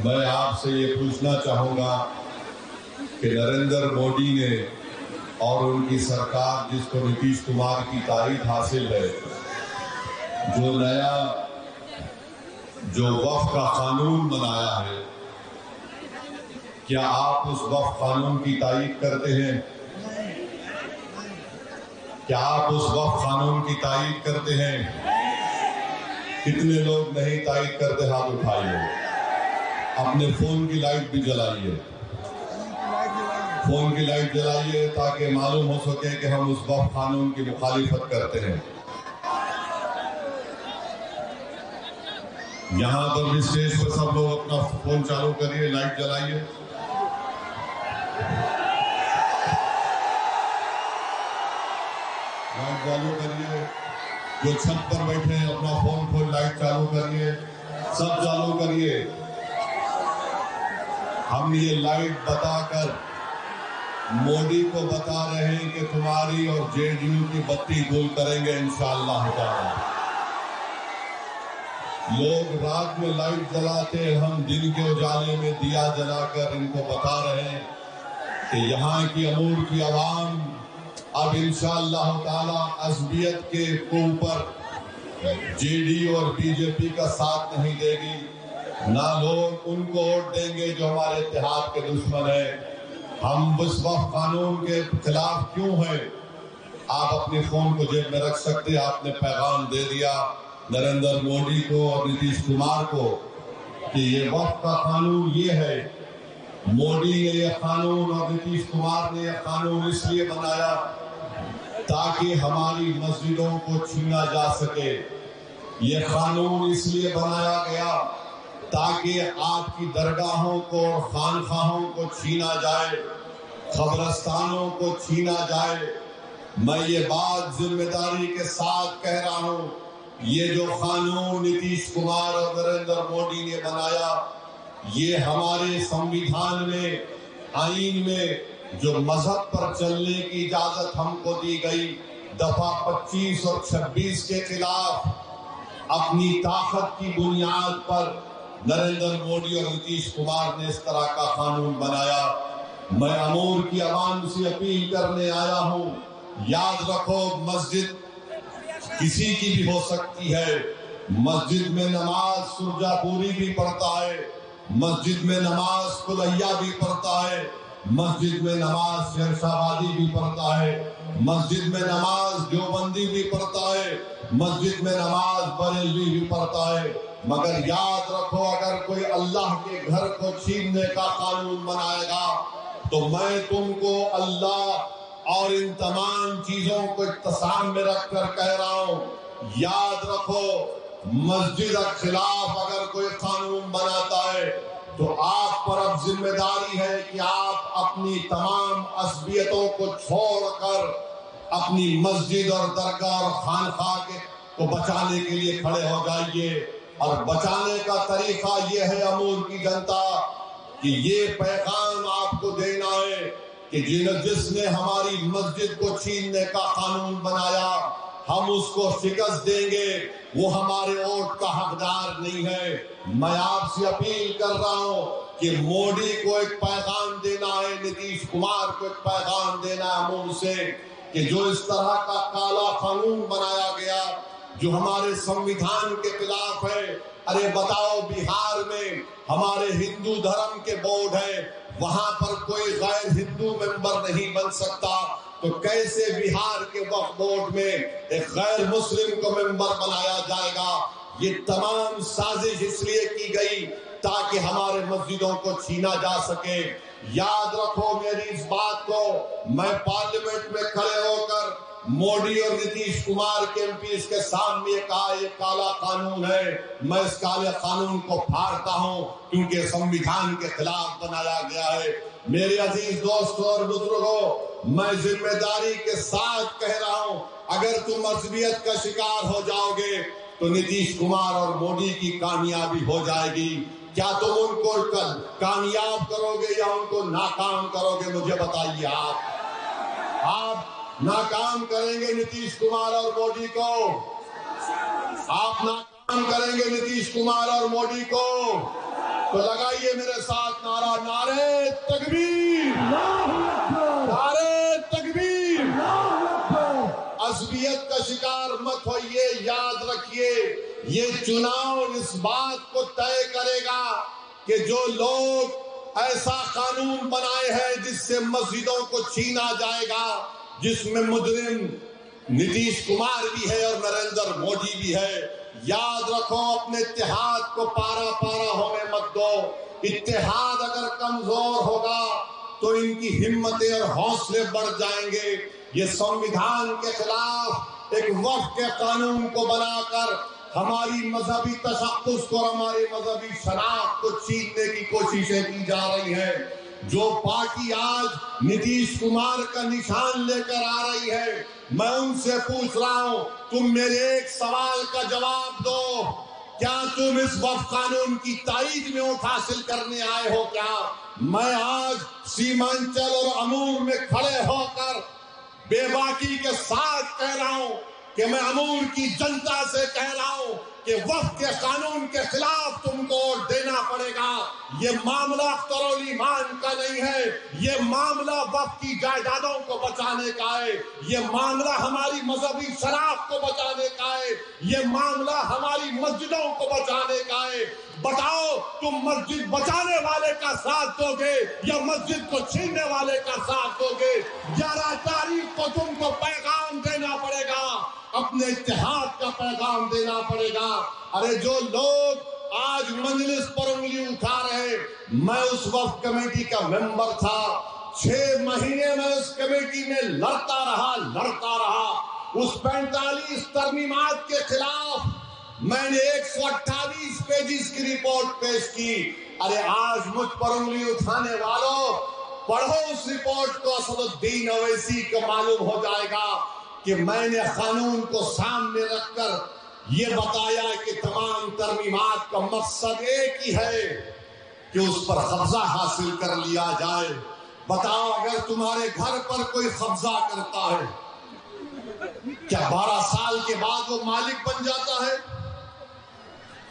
میں آپ سے یہ پوچھنا چاہوں گا کہ نریندر مودی نے اور ان کی سرکار جس کو نتیش کمار کی تائید حاصل ہے، جو نیا وقف کا قانون بنایا ہے، کیا آپ اس وقف قانون کی تائید کرتے ہیں؟ کیا آپ اس وقف قانون کی تائید کرتے ہیں؟ کتنے لوگ نہیں تائید کرتے؟ ہاتھ اٹھائیے۔ اپنے فون کی لائٹ بھی جلائیے، فون کی لائٹ جلائیے تاکہ معلوم ہو سکے کہ ہم اس وقف قانون کی مخالفت کرتے ہیں۔ یہاں پر بھی اسٹیج پر سب لوگ اپنا فون چالو کریے، لائٹ جلائیے۔ لائٹ چالو کریے۔ جو چھت پر بیٹھے ہیں اپنا فون کھول لائٹ چالو کریے، سب چالو کریے۔ ہم یہ لائٹ بتا کر مودی کو بتا رہے ہیں کہ تمہاری اور جے ڈی یو کی بتی گول کریں گے انشاءاللہ تعالی۔ لوگ رات میں لائٹ جلاتے، ہم دن کے اجالے میں دیا جلا کر ان کو بتا رہے ہیں کہ یہاں کی امور کی عوام اب انشاءاللہ تعالی عصبیت کے اوپر جے ڈی یو اور بی جے پی کا ساتھ نہیں دے گی، نہ لوگ ان کو ووٹ دیں گے جو ہمارے اتحاد کے دشمن ہیں۔ ہم اس وقف قانون کے خلاف کیوں ہیں؟ آپ اپنے فون کو جیب میں رکھ سکتے، آپ نے پیغام دے دیا نریندر مودی کو اور نتیش کمار کو کہ یہ وقف کا قانون یہ ہے۔ مودی نے یہ قانون اور نتیش کمار نے یہ قانون اس لیے بنایا تاکہ ہماری مسجدوں کو چھینا جا سکے۔ یہ قانون اس لیے بنایا گیا تاکہ آپ کی درگاہوں کو اور خانقاہوں کو چھینا جائے، قبرستانوں کو چھینا جائے۔ میں یہ بات ذمہ داری کے ساتھ کہہ رہا ہوں، یہ جو قانون نتیش کمار اور نریندر مودی نے بنایا، یہ ہمارے سنویدھان میں، آئین میں جو مذہب پر چلنے کی اجازت ہم کو دی گئی، دفعہ 25 اور 26 کے خلاف اپنی طاقت کی بنیاد پر نریندر مودی اور نتیش کمار نے اس طرح کا قانون بنایا۔ میں امور کی عوام سے اپیل کرنے آیا ہوں، یاد رکھو مسجد کسی کی بھی ہو سکتی ہے۔ مسجد میں نماز سرجا پوری بھی پڑھتا ہے، مسجد میں نماز کلیا بھی پڑھتا ہے، مسجد میں نماز شہرشاہبادی بھی پڑھتا ہے، مسجد میں نماز دیوبندی بھی پڑھتا ہے، مسجد میں نماز بریلوی بھی پڑھتا ہے۔ مگر یاد رکھو، اگر کوئی اللہ کے گھر کو چھیننے کا قانون بنائے گا تو میں تم کو اللہ اور ان تمام چیزوں کو اقتسام میں رکھ کر کہہ رہا ہوں، یاد رکھو مسجد کے خلاف اگر کوئی قانون بناتا ہے تو آپ پر اب ذمہ داری ہے کہ آپ اپنی تمام عصبیتوں کو چھوڑ کر اپنی مسجد اور درگاہ اور خانقاہ کو بچانے کے لیے کھڑے ہو جائیے۔ اور بچانے کا طریقہ یہ ہے امور کی جنتا کہ یہ پیغام آپ کو دینا ہے کہ جس نے ہماری مسجد کو چھیننے کا قانون بنایا ہم اس کو شکست دیں گے، وہ ہمارے ووٹ کا حقدار نہیں ہے۔ میں آپ سے اپیل کر رہا ہوں کہ مودی کو ایک پیغام دینا ہے، نتیش کمار کو ایک پیغام دینا ہے امور سے کہ جو اس طرح کا کالا قانون بنایا گیا جو ہمارے سنویدھان کے خلاف ہے۔ ارے بتاؤ، بہار میں ہمارے ہندو دھرم کے بورڈ ہیں، وہاں پر کوئی غیر ہندو ممبر نہیں بن سکتا، تو کیسے بہار کے وقف بورڈ میں ایک غیر مسلم کو ممبر بنایا جائے گا؟ یہ تمام سازش اس لیے کی گئی تاکہ ہمارے مسجدوں کو چھینا جا سکے۔ یاد رکھو میری اس بات کو، میں پارلیمنٹ میں کھڑے ہو کر مودی اور نتیش کمار کے ایم پیز کے سامنے کہا یہ کالا قانون ہے، میں اس کالے قانون کو پھاڑتا ہوں کیونکہ سنویدھان کے خلاف بنایا گیا ہے۔ میرے عزیز دوستوں اور بزرگوں، میں ذمہ داری کے ساتھ کہہ رہا ہوں، اگر تم عصبیت کا شکار ہو جاؤ گے تو نتیش کمار اور مودی کی کامیابی ہو جائے گی۔ کیا تم ان کو کامیاب کرو گے یا ان کو ناکام کرو گے؟ مجھے بتائیے۔ آپ ناکام کریں گے نتیش کمار اور مودی کو، آپ ناکام کریں گے نتیش کمار اور مودی کو۔ تو لگائیے میرے ساتھ نعرہ، نعرہ تکبیر، نعرہ تکبیر۔ عصبیت کا شکار مت ہوئیے، یاد رکھیے یہ چناؤ اس بات کو طے کرے گا کہ جو لوگ ایسا قانون بنائے ہیں جس سے مسجدوں کو چھینا جائے گا، جس میں مجرم نتیش کمار بھی ہے اور نریندر مودی بھی ہے، یاد رکھو اپنے اتحاد کو پارا پارا ہونے مت دو۔ اتحاد اگر کمزور ہوگا تو ان کی ہمتیں اور حوصلے بڑھ جائیں گے۔ یہ سنویدھان کے خلاف ایک وقت کے قانون کو بنا کر ہماری مذہبی تشخص کو اور ہماری مذہبی شناخت کو چھیننے کی کوششیں کی جا رہی ہیں۔ جو پارٹی آج نتیش کمار کا نشان لے کر آ رہی ہے، میں ان سے پوچھ رہا ہوں، تم میرے ایک سوال کا جواب دو، کیا تم اس وقف قانون کی تائید میں ووٹ حاصل کرنے آئے ہو کیا؟ میں آج سیمانچل اور امور میں کھڑے ہو کر بے باکی کے ساتھ کہہ رہا ہوں کہ میں امور کی جنتا سے کہہ رہا ہوں کہ وقف کے قانون کے خلاف تم کو ووٹ دینا پڑے گا۔ یہ معاملہ اختر الایمان کا نہیں ہے، یہ معاملہ وقف کی جائیدادوں کو بچانے کا ہے، یہ معاملہ ہماری مذہبی شناخت کو بچانے کا ہے، یہ معاملہ ہماری مسجدوں کو بچانے کا ہے۔ بتاؤ تم مسجد بچانے والے کا ساتھ دو گے یا مسجد کو چھیننے والے کا ساتھ دو گے؟ 11 تاریخ کو تم کو پیغام دینا پڑے گا، اپنے اتحاد کا پیغام دینا پڑے گا۔ ارے جو لوگ آج مجلس پر انگلی اٹھا رہے، میں اس وقت کمیٹی کا ممبر تھا، 6 مہینے میں اس کمیٹی میں لڑتا رہا۔ اس 45 ترمیمات کے خلاف میں نے 128 پیجز کی رپورٹ پیش کی۔ ارے آج مجھ پر انگلی اٹھانے والوں، پڑھو اس رپورٹ کو، اسد الدین اویسی کو معلوم ہو جائے گا کہ میں نے قانون کو سامنے رکھ کر یہ بتایا کہ تمام ترمیمات کا مقصد ایک ہی ہے کہ اس پر قبضہ حاصل کر لیا جائے۔ بتاؤ اگر تمہارے گھر پر کوئی قبضہ کرتا ہے، کیا 12 سال کے بعد وہ مالک بن جاتا ہے؟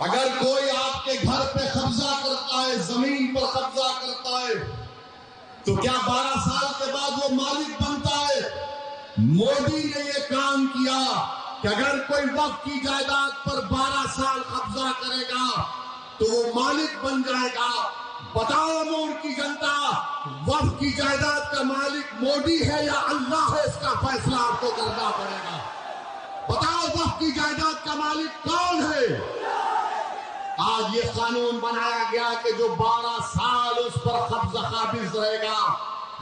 اگر کوئی آپ کے گھر پہ قبضہ کرتا ہے، زمین پر قبضہ کرتا ہے، تو کیا 12 سال کے بعد وہ مالک بنتا ہے؟ مودی نے یہ کام کیا کہ اگر کوئی وقف کی جائیداد پر 12 سال قبضہ کرے گا تو وہ مالک بن جائے گا۔ بتاؤ امور کی جنتا، وقف کی جائیداد کا مالک مودی ہے یا اللہ ہے؟ اس کا فیصلہ آپ کو کرنا پڑے گا۔ بتاؤ وقف کی جائیداد کا مالک کون ہے؟ آج یہ قانون بنایا گیا کہ جو 12 سال اس پر قبضہ قابض رہے گا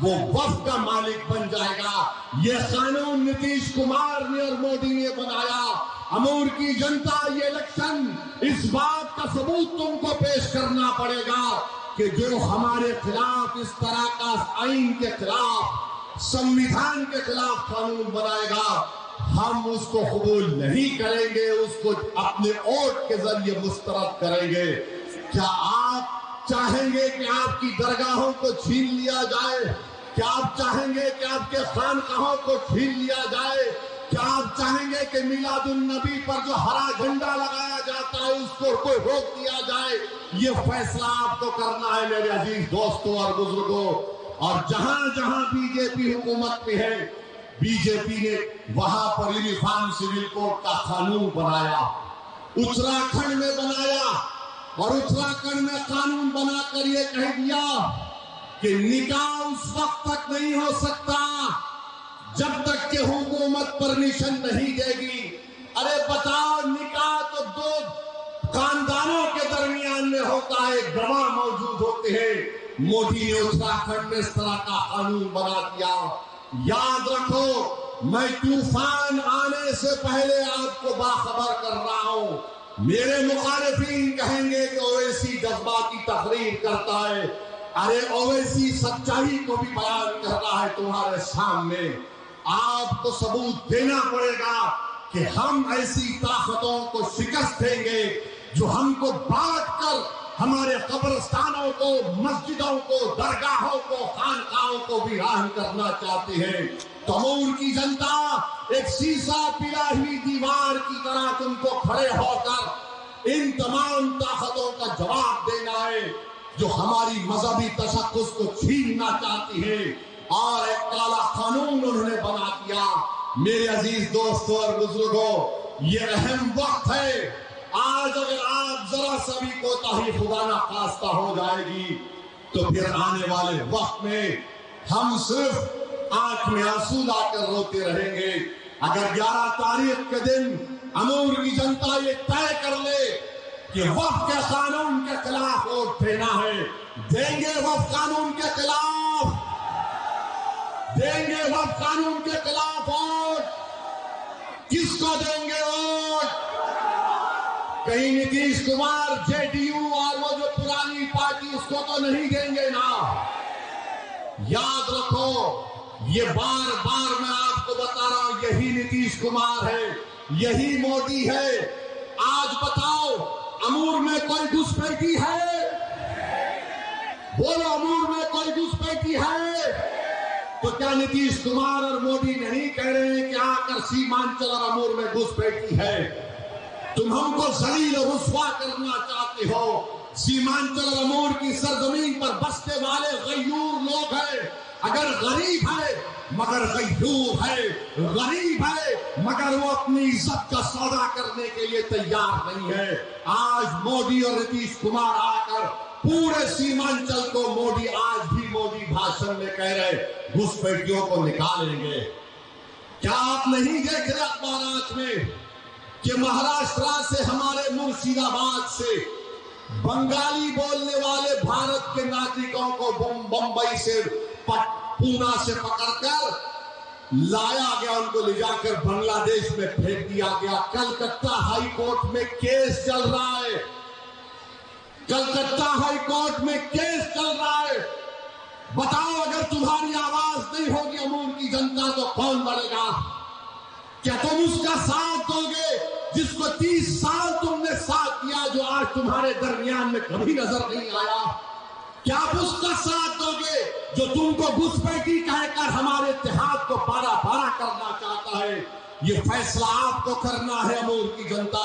وہ وقف کا مالک بن جائے گا۔ یہ قانون نتیش کمار نے اور مودی نے بنایا۔ امور کی جنتا، یہ الیکشن اس بات کا ثبوت تم کو پیش کرنا پڑے گا کہ جو ہمارے خلاف اس طرح کا آئین کے خلاف، سنویدھان کے خلاف قانون بنائے گا، ہم اس کو قبول نہیں کریں گے، اس کو اپنے ووٹ کے ذریعے مسترد کریں گے۔ کیا آپ چاہیں گے کہ آپ کی درگاہوں کو چھین لیا جائے؟ کیا آپ چاہیں گے کہ آپ کے خانقاہوں کو چھین لیا جائے؟ کیا آپ چاہیں گے کہ میلاد النبی پر جو ہرا جھنڈا لگایا جاتا ہے اس کو کوئی روک دیا جائے؟ یہ فیصلہ آپ کو کرنا ہے میرے عزیز دوستوں اور بزرگوں۔ اور جہاں جہاں بی جے پی حکومت میں ہے، بی جے پی نے وہاں پر یونیفارم سول کوڈ کا قانون بنایا، اتراکھنڈ میں بنایا، اور اتراکھنڈ میں قانون بنا کر یہ کہہ دیا کہ نکاح اس وقت تک نہیں ہو سکتا جب تک کہ حکومت پرمیشن نہیں دے گی۔ ارے بتاؤ، نکاح تو 2 خاندانوں کے درمیان میں ہوتا ہے، گواہ موجود ہوتے ہیں۔ مودی نے اتراکھنڈ میں اس طرح کا قانون بنا دیا۔ یاد رکھو، میں طوفان آنے سے پہلے آپ کو باخبر کر رہا ہوں۔ میرے مخالفین کہیں گے کہ اویسی جذباتی تقریر کرتا ہے۔ ارے اویسی سچائی کو بھی بیان کر رہا ہے تمہارے سامنے۔ آپ کو ثبوت دینا پڑے گا کہ ہم ایسی طاقتوں کو شکست دیں گے جو ہم کو بانٹ کر ہمارے قبرستانوں کو، مسجدوں کو، درگاہوں کو، خانقاہوں کو ویران کرنا چاہتے ہیں۔ تمور کی جنتا ایک سیسا پلا ہوئی دیوار کی طرح تم کو کھڑے ہو کر ان تمام طاقتوں کا جواب دینا ہے جو ہماری مذہبی تشخص کو چھیننا چاہتی ہے اور ایک کالا قانون انہوں نے بنا دیا۔ میرے عزیز دوستوں اور بزرگوں، یہ اہم وقت ہے۔ آج اگر آپ ذرا سا بھی کوتاہی خدا نہ خواستہ ہو جائے گی تو پھر آنے والے وقت میں ہم صرف آنکھ میں آنسو لا کر روتے رہیں گے۔ اگر 11 تاریخ کے دن امور کی جنتا یہ طے کر لے کہ وقف کے قانون کے خلاف ووٹ دینا ہے، دیں گے وقف قانون کے خلاف، دیں گے وقف قانون کے خلاف ووٹ۔ کس کو دیں گے ووٹ؟ کہیں Nitish Kumar, J D you اور وہ جو پرانی پارٹی، اس کو تو نہیں دیں گے نا۔ یاد رکھو، یہ بار بار میں آپ کو بتا رہا ہوں، یہی نتیش کمار ہے، یہی مودی ہے۔ آج بتاؤ، امور میں کوئی گھسپیٹی ہے؟ بولو، امور میں کوئی گھسپیٹی ہے؟ تو کیا نتیش کمار اور مودی نہیں کہہ رہے ہیں کہ آ کر سیمانچل اور امور میں گھسپیٹی ہے؟ تم ہم کو ذلیل و رسوا کرنا چاہتے ہو۔ سیمانچل اور امور کی سرزمین پر بستے والے غیور لوگ ہیں۔ اگر غریب ہے مگر غیور ہے، غریب ہے مگر وہ اپنی عزت کا سودا کرنے کے لیے تیار نہیں ہے۔ آج مودی اور نتیش کمار آ کر پورے سیمانچل کو مودی، آج بھی مودی بھاشن میں کہہ رہے گھسپیٹیوں کو نکالیں گے۔ کیا آپ نہیں دیکھ رہے اخبارات میں کہ مہاراشٹر سے، ہمارے مرشید آباد سے بنگالی بولنے والے بھارت کے ناگرکوں کو بمبئی سے، پونا سے پکڑ کر لایا گیا، ان کو لے جا کر بنگلہ دیش میں پھینک دیا گیا۔ کلکتہ ہائی کورٹ میں کیس چل رہا ہے، کلکتہ ہائی کورٹ میں کیس چل رہا ہے۔ بتاؤ، اگر تمہاری آواز نہیں ہوگی امور کی جنتا تو کون بڑھے گا؟ کیا تم اس کا ساتھ دو گے جس کو 30 سال تم نے ساتھ دیا، جو آج تمہارے درمیان میں کبھی نظر نہیں آیا؟ کیا آپ اس کا ساتھ دو گے جو تم کو گھسپیٹی کہہ کر ہمارے اتحاد کو پارا پارا کرنا چاہتا ہے؟ یہ فیصلہ آپ کو کرنا ہے امور کی جنتا۔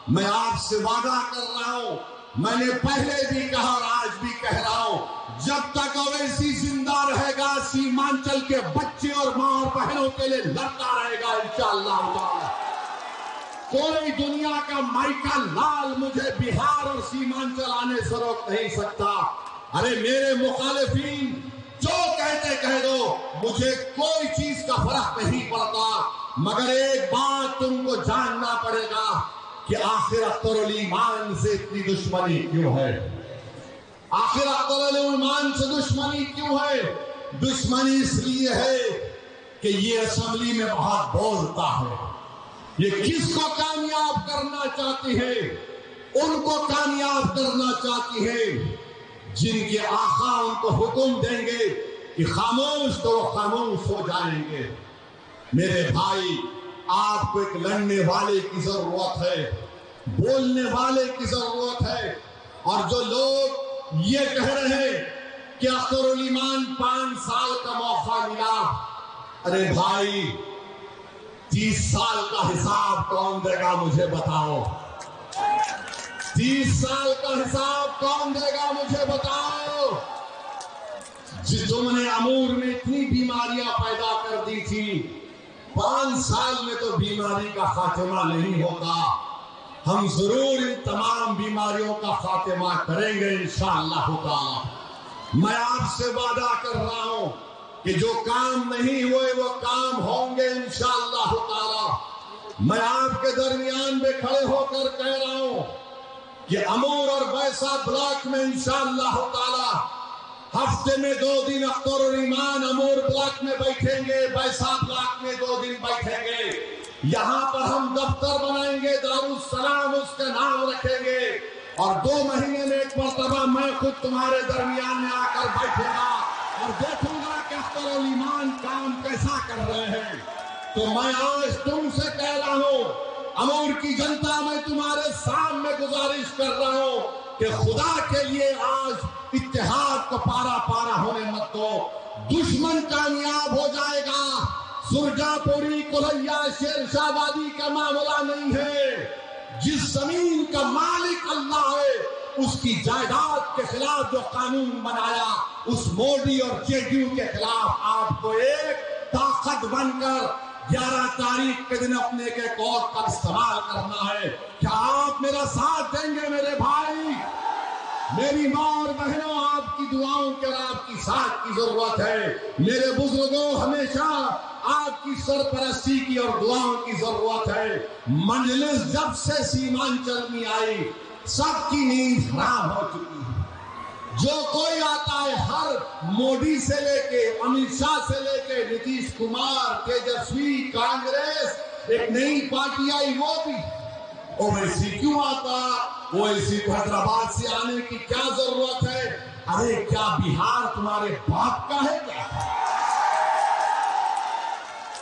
میں آپ سے وعدہ کر رہا ہوں، میں نے پہلے بھی کہا اور آج بھی کہہ رہا ہوں، جب تک اویسی زندہ رہے گا، سیمانچل کے بچے اور ماں اور بہنوں کے لیے لڑتا رہے گا انشاءاللہ تعالی۔ کوئی دنیا کا مائیکا لال مجھے بہار اور سیمانچل آنے سے روک نہیں سکتا۔ ارے میرے مخالفین جو کہتے کہہ دو، مجھے کوئی چیز کا فرق نہیں پڑتا، مگر ایک بات تم کو جاننا پڑے گا کہ آخر اختر الایمان سے اتنی دشمنی کیوں ہے؟ آخر اختر الایمان سے دشمنی کیوں ہے؟ دشمنی اس لیے ہے کہ یہ اسمبلی میں بہت بولتا ہے۔ یہ کس کو کامیاب کرنا چاہتی ہے؟ ان کو کامیاب کرنا چاہتی ہے جن کے آقا ان کو حکم دیں گے کہ خاموش تو وہ خاموش ہو جائیں گے۔ میرے بھائی، آپ کو ایک لڑنے والے کی ضرورت ہے، بولنے والے کی ضرورت ہے۔ اور جو لوگ یہ کہہ رہے ہیں کہ اختر الایمان 5 سال کا موقع ملا، ارے بھائی 30 سال کا حساب کون دے گا؟ مجھے بتاؤ، 30 سال کا حساب کون دے گا؟ مجھے بتاؤ۔ تم نے امور میں اتنی بیماریاں پیدا کر دی تھی، 5 سال میں تو بیماری کا خاتمہ نہیں ہوتا۔ ہم ضرور ان تمام بیماریوں کا خاتمہ کریں گے انشاءاللہ تعالی۔ میں آپ سے وعدہ کر رہا ہوں کہ جو کام نہیں ہوئے وہ کام ہوں گے انشاءاللہ تعالی۔ میں آپ کے درمیان میں کھڑے ہو کر کہہ رہا ہوں کہ امور اور بیسا بلاک میں انشاءاللہ تعالی ہفتے میں 2 دن اختر الایمان امور بلاک میں بیٹھیں گے، بیسا بلاک میں 2 دن بیٹھیں گے۔ یہاں پر ہم دفتر بنائیں گے، دارالسلام اس کا نام رکھیں گے، اور 2 مہینے میں ایک مرتبہ میں خود تمہارے درمیان میں آ کر بیٹھوں گا اور دیکھوں گا کہ اختر الایمان کام کیسا کر رہے ہیں۔ تو میں آج تم سے کہہ رہا ہوں، امور کی جنتا، میں تمہارے سامنے گزارش کر رہا ہوں کہ خدا کے لیے آج اتحاد کو پارا پارا ہونے مت دو۔ دشمن کامیاب ہو جائے گا۔ سرجا پوری، کلیا، شیر شاہ آبادی کا معاملہ نہیں ہے۔ جس زمین کا مالک اللہ ہے اس کی جائیداد کے خلاف جو قانون بنایا، اس مودی اور جے ڈی یو کے خلاف آپ کو ایک طاقت بن کر 11 تاریخ کے دن اپنے کے کوٹ پر استعمال کرنا ہے۔ کیا آپ میرا ساتھ دیں گے میرے بھائی؟ میری ماں اور بہنوں، آپ کی دعاؤں کے اور آپ کی ساتھ کی ضرورت ہے۔ میرے بزرگوں، ہمیشہ آپ کی سرپرستی کی اور دعاؤں کی ضرورت ہے۔ مجلس جب سے سیمانچل میں آئی، سب کی نیند حرام ہو چکی ہے۔ جو کوئی آتا ہے، ہر مودی سے لے کے امت شاہ سے لے کے نتیش کمار، تیجسوی، کانگریس، ایک نئی پارٹی آئی وہ بھی اویسی کیوں آتا؟ اویسی کو حیدرآباد سے آنے کی کیا ضرورت ہے؟ ارے کیا بہار تمہارے باپ کا ہے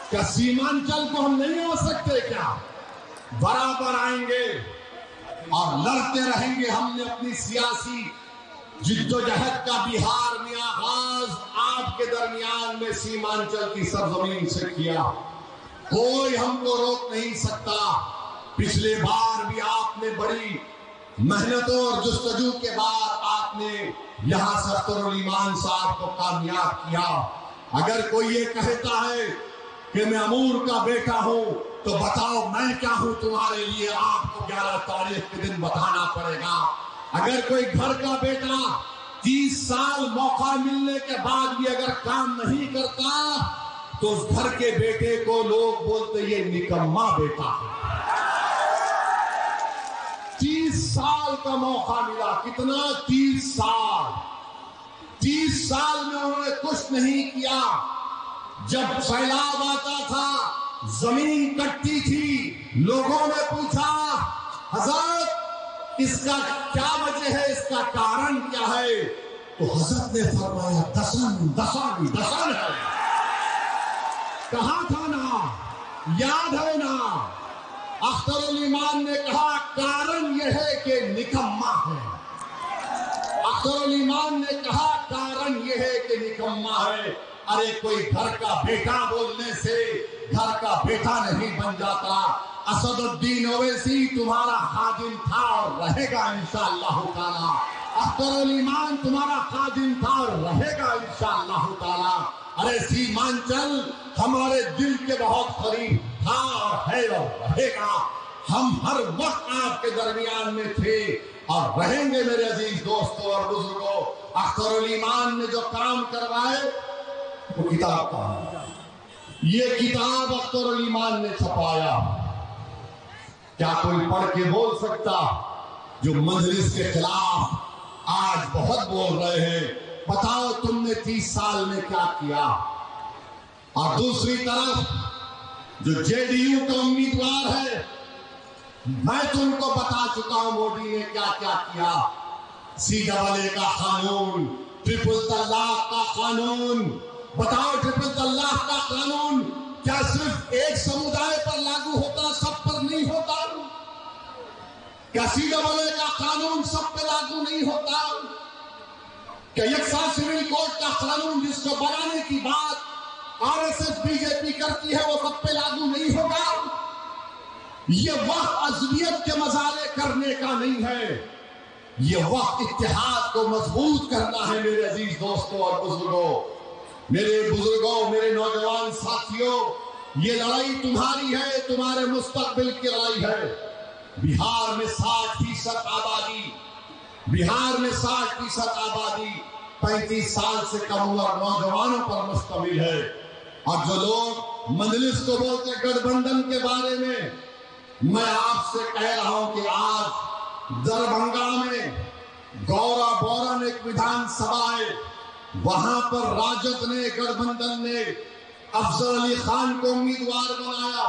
کیا سیمانچل کو ہم نہیں ہو سکتے کیا؟ برابر آئیں گے اور لڑتے رہیں گے۔ ہم نے اپنی سیاسی جدوجہد کا بہار میں آغاز آپ کے درمیان میں سیمانچل کی سرزمین سے کیا۔ کوئی ہم کو روک نہیں سکتا۔ پچھلے بار بھی آپ نے بڑی محنتوں اور جستجو کے بعد آپ نے یہاں سے اختر الایمان صاحب کو کامیاب کیا۔ اگر کوئی یہ کہتا ہے کہ میں امور کا بیٹا ہوں تو بتاؤ میں کیا ہوں تمہارے لیے، آپ کو 11 تاریخ کے دن بتانا پڑے گا۔ اگر کوئی گھر کا بیٹا 30 سال موقع ملنے کے بعد بھی اگر کام نہیں کرتا تو اس گھر کے بیٹے کو لوگ بولتے یہ نکما بیٹا ہے۔ 30 سال کا موقع ملا، کتنا؟ 30 سال۔ 30 سال میں انہوں نے کچھ نہیں کیا۔ جب سیلاب آتا تھا، زمین کٹتی تھی، لوگوں نے پوچھا حضرت اس کا کیا وجہ ہے، اس کا کارن کیا ہے؟ تو حضرت نے فرمایا دشن ہے۔ کہا تھا نا، یاد ہے نا؟ اختر الایمان نے کہا کارن یہ ہے کہ نکما ہے۔ اختر الایمان نے کہا کارن یہ ہے کہ نکما ہے۔ ارے کوئی گھر کا بیٹا بولنے سے گھر کا بیٹا نہیں بن جاتا۔ اسد الدین اویسی تمہارا خادم تھا اور رہے گا انشاءاللہ تعالی۔ اختر الایمان تمہارا خادم تھا اور رہے گا انشاءاللہ تعالی۔ ارے سیمانچل ہمارے دل کے بہت قریب تھا اور ہے اور رہے گا۔ ہم ہر وقت آپ کے درمیان میں تھے اور رہیں گے میرے عزیز دوستوں اور بزرگوں۔ اختر الایمان نے جو کام کروائے وہ کتاب کا، یہ کتاب اختر الایمان نے چھپایا۔ کیا کوئی پڑھ کے بول سکتا جو مجلس کے خلاف آج بہت بول رہے ہیں، بتاؤ تم نے 30 سال میں کیا کیا؟ اور دوسری طرف جو جے ڈی یو کا امیدوار ہے، میں تم کو بتا چکا ہوں مودی نے کیا کیا کیا۔ CAA کا قانون، ٹرپل طلاق کا قانون، بتاؤ ٹرپل طلاق کا قانون کیا صرف ایک سمودائے پر لاگو ہوتا، سب پر نہیں ہوتا؟ کیا CAA کا قانون سب پہ لاگو نہیں ہوتا؟ کیا یکساں سول کوڈ کا قانون جس کو بنانے کی بات RSS BJP کرتی ہے وہ سب پہ لاگو نہیں ہوگا؟ یہ وقت عصبیت کے مظاہرے کرنے کا نہیں ہے، یہ وقت اتحاد کو مضبوط کرنا ہے میرے عزیز دوستوں اور بزرگوں۔ میرے بزرگوں، میرے نوجوان ساتھیوں، یہ لڑائی تمہاری ہے، تمہارے مستقبل کی لڑائی ہے۔ بہار میں 60% آبادی، بہار میں 60% آبادی 35 سال سے کم عمر نوجوانوں پر مشتمل ہے۔ اور جو لوگ مجلس کو بولتے گٹھ بندھن کے بارے میں آپ سے کہہ رہا ہوں کہ آج دربھنگا میں گورا بورن ایک ودھان سبھا ہے، وہاں پر راجد نے، گٹھ بندھن نے افضل علی خان کو امیدوار بنایا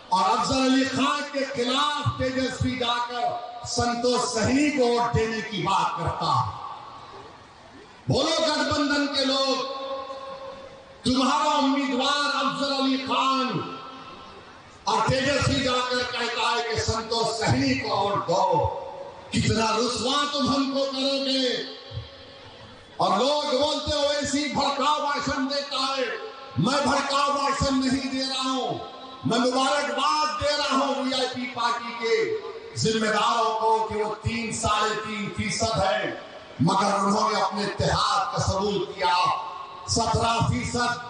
اور افضل علی خان کے خلاف تیجسوی جا کر سنتوش سہنی کو ووٹ دینے کی بات کرتا۔ بولو گٹھ بندھن کے لوگ، تمہارا امیدوار افضل علی خان اور تیجسوی جا کر کہتا ہے کہ سنتوش سہنی کو ووٹ دو، کتنا رسوا تم ہم کو کرو گے؟ اور لوگ بولتے ہو ایسی بھڑکاؤ بھاشن دیتا ہے۔ میں بھڑکاؤ بھاشن نہیں دے رہا ہوں، میں مبارکباد دے رہا ہوں VIP پارٹی کے ذمہ داروں کو کہ وہ 3.5% ہے، مگر انہوں نے اپنے اتحاد کا ثبوت کیا۔ 17%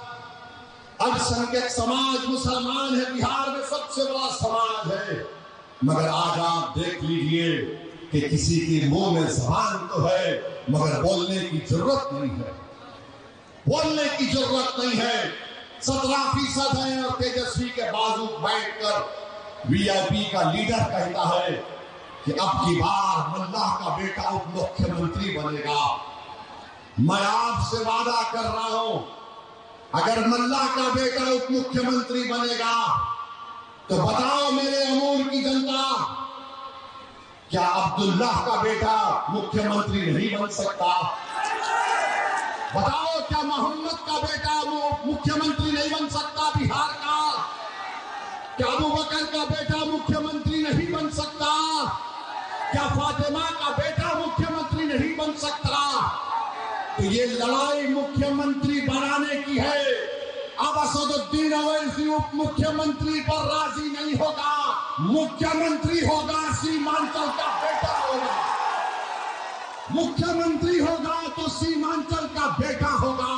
السنکھیک سماج مسلمان ہے، بہار میں سب سے بڑا سماج ہے، مگر آج آپ دیکھ لیجئے کہ کسی کے منہ میں زبان تو ہے مگر بولنے کی ضرورت نہیں ہے، بولنے کی ضرورت نہیں ہے۔ 17% ہے اور تیجسوی کے بازو بیٹھ کر وی آئی پی کا لیڈر کہتا ہے کہ اب کی بار ملا کا بیٹا اپ مکھیہ منتری بنے گا۔ میں آپ سے وعدہ کر رہا ہوں اگر ملا کا بیٹا اپ مکھیہ منتری بنے گا تو بتاؤ میرے امور کی جنتا، کیا عبداللہ کا بیٹا مکھیہ منتری نہیں بن سکتا؟ بتاؤ کیا محمد کا بیٹا مکھیہ منتری نہیں بن سکتا بہار کا؟ کیا ابوبکر کا بیٹا مکھیہ منتری نہیں بن سکتا؟ کیا فاطمہ کا بیٹا مکھیہ منتری نہیں بن سکتا؟ تو یہ لڑائی مکھیہ منتری بنانے کی ہے۔ اب اسد الدین اویسی اپ مکھیہ منتری پر راضی نہیں ہوگا، مکھیہ منتری ہوگا سیمانچل کا بیٹا ہوگا، مکھیہ منتری ہوگا تو سیمانچل کا بیٹا ہوگا،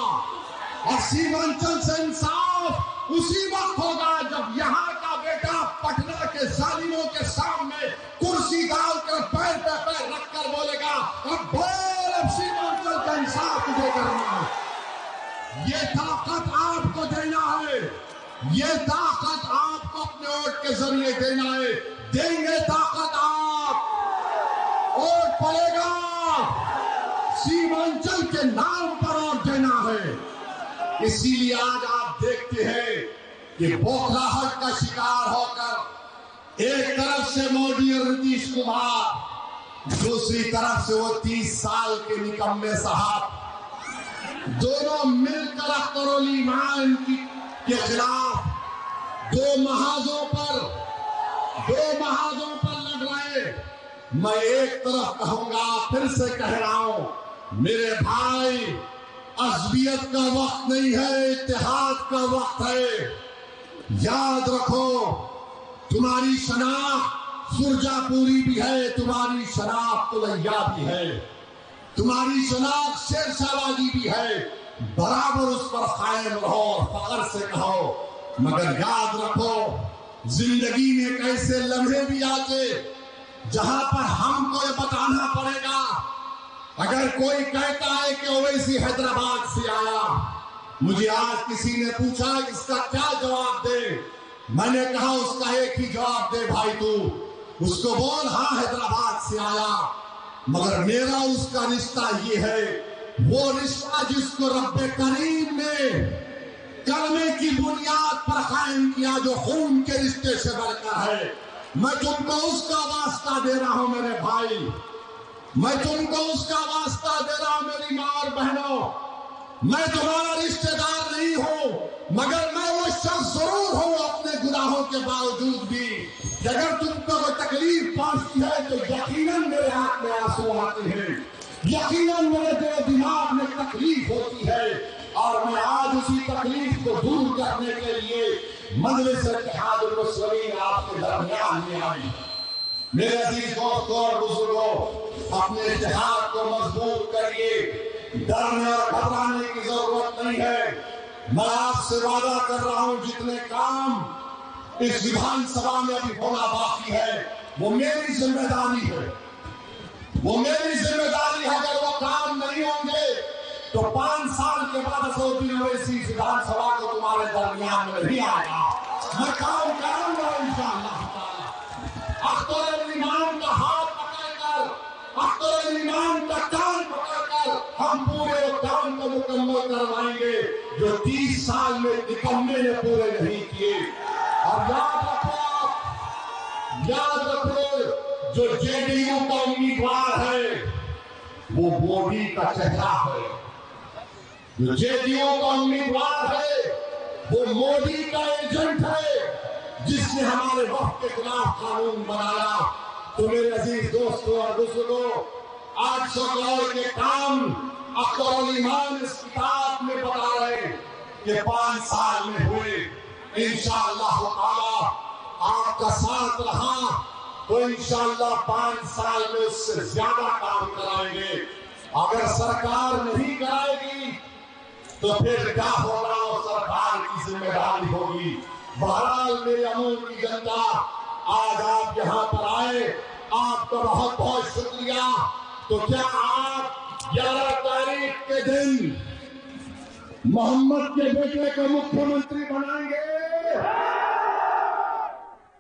اور سیمانچل سے انصاف اسی وقت ہوگا جب یہاں کا بیٹا پٹنہ کے ظالموں کے سامنے کرسی ڈال کر پیر پہ پیر رکھ کر بولے گا اب بول، اب سیمانچل کا انصاف تجھے کرنا ہے۔ یہ طاقت آپ کو دینا ہے، یہ طاقت آپ کو اپنے ووٹ کے ذریعے دینا ہے۔ دیں گے طاقت آپ، ووٹ پڑے گا سیمانچل کے نام پر ووٹ دینا ہے۔ اسی لیے آج آپ دیکھتے ہیں کہ بوکھلاہٹ کا شکار ہو کر ایک طرف سے مودی اور نتیش کمار، دوسری طرف سے وہ 30 سال کے نکمے صاحب، دونوں مل کر اختر علی ایمان کے خلاف دو محاذوں پر لڑ رہے۔ میں ایک طرف کہوں گا، پھر سے کہہ رہا ہوں میرے بھائی، عصبیت کا وقت نہیں ہے، اتحاد کا وقت ہے۔ یاد رکھو تمہاری شناخت سرجا پوری بھی ہے، تمہاری شناخت تلیا بھی ہے، تمہاری شناخت شیر شاہ وادی بھی ہے، برابر اس پر قائم رہو اور فخر سے کہو۔ مگر یاد رکھو زندگی میں کیسے لمحے بھی آتے جہاں پر ہم کو یہ بتانا پڑے گا۔ اگر کوئی کہتا ہے کہ اویسی حیدرآباد سے آیا، مجھے آج کسی نے پوچھا اس کا کیا جواب دے، میں نے کہا اس کا ایک ہی جواب دے بھائی، تو اس کو بول ہاں حیدرآباد سے آیا، مگر میرا اس کا رشتہ یہ ہے، وہ رشتہ جس کو رب کریم نے کلمے کی بنیاد پر قائم کیا، جو خون کے رشتے سے بڑھ کر ہے۔ میں تم کو اس کا واسطہ دے رہا ہوں میرے بھائی، میں تم کو اس کا واسطہ دے رہا ہوں میری ماں اور بہنوں۔ میں تمہارا رشتہ دار نہیں ہوں، مگر میں وہ شخص ضرور ہوں اپنے گناہوں کے باوجود بھی کہ اگر تم کو کوئی تکلیف پہنچتی ہے تو یقیناً میرے ہاتھ میں آنسو آتے ہیں، یقیناً میرے دل و دماغ میں تکلیف ہوتی ہے، اور میں آج اسی تکلیف کو دور کرنے کے لیے مجلس اتحاد المسلمین آپ کے درمیان میں آئی۔ میرے عزیز دوستوں اور بزرگوں، اپنے اتحاد کو مضبوط کریے، ڈرنے اور گھبرانے کی ضرورت نہیں ہے۔ میں آپ سے وعدہ کر رہا ہوں جتنے کام اس وِدھان سبھا میں ابھی ہونا باقی ہے وہ میری ذمہ داری ہے، وہ میری ذمہ داری ہے۔ اگر وہ کام نہیں ہوں گے تو 5 سال کے بعد اسد الدین اویسی وِدھان سبھا کو تمہارے درمیان میں نہیں آئے گا۔ میں کام کروں گا انشاءاللہ تعالی۔ اختر علی ایمان کا ہاتھ پکڑ کر، اختر علی ایمان کا کان پکڑ کر ہم پورے کام کو مکمل کروائیں گے جو 30 سال میں نکمے نے پورے نہیں کیے۔ اور یاد رکھو جو جے ڈی یو کا امیدوار ہے وہ مودی کا چہرہ ہے، جو جے ڈی یو کا امیدوار ہے وہ مودی کا ایجنٹ ہے جس نے ہمارے وقت کے خلاف قانون بنایا۔ تو میرے عزیز دوستوں اور بزرگوں، 800 کروڑ کے کام اختر علی ایمان اس کتاب میں بتا رہے ہیں کہ 5 سال میں ہوئے۔ انشاءاللہ تعالی آپ کا ساتھ رہا، تو انشاءاللہ 5 سال میں اس سے زیادہ کام کرائیں گے. اگر سرکار نہیں کرائے گی تو پھر کیا ہوگا اور سرکار کی ذمہ داری ہوگی. بہرحال میرے امور کی جنتا، آج آپ یہاں پر آئے، آپ کا بہت بہت شکریہ. تو کیا آپ 11 تاریخ کے دن محمد کے بیٹے کو مکھیہ منتری بنائیں گے؟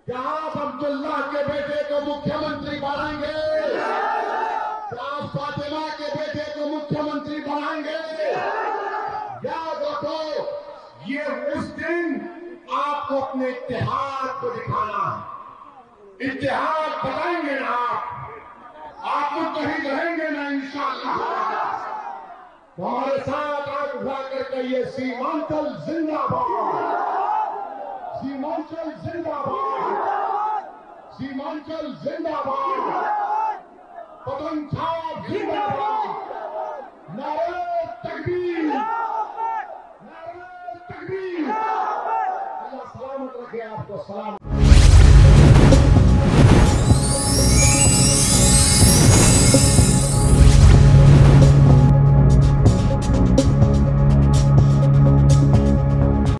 کیا آپ عبداللہ کے بیٹے کو مکھیہ منتری بنائیں گے؟ کیا آپ فاطمہ کے بیٹے کو مکھیہ منتری بنائیں گے؟ یاد رکھو، یہ اس دن آپ کو اپنے اتحاد کو دکھانا ہے. اتحاد بتائیں گے نا آپ متحد رہیں گے نا انشاءاللہ. ہمارے ساتھ آج اٹھا کر کہیے سیمانچل زندہ باد، سیمانچل زندہ باد، سیمانچل زندہ باد، پتن چھاپ زندہ باد. نعرہ تکبیر، نعرہ تکبیر. اللہ سلامت رکھے آپ کو. سلام.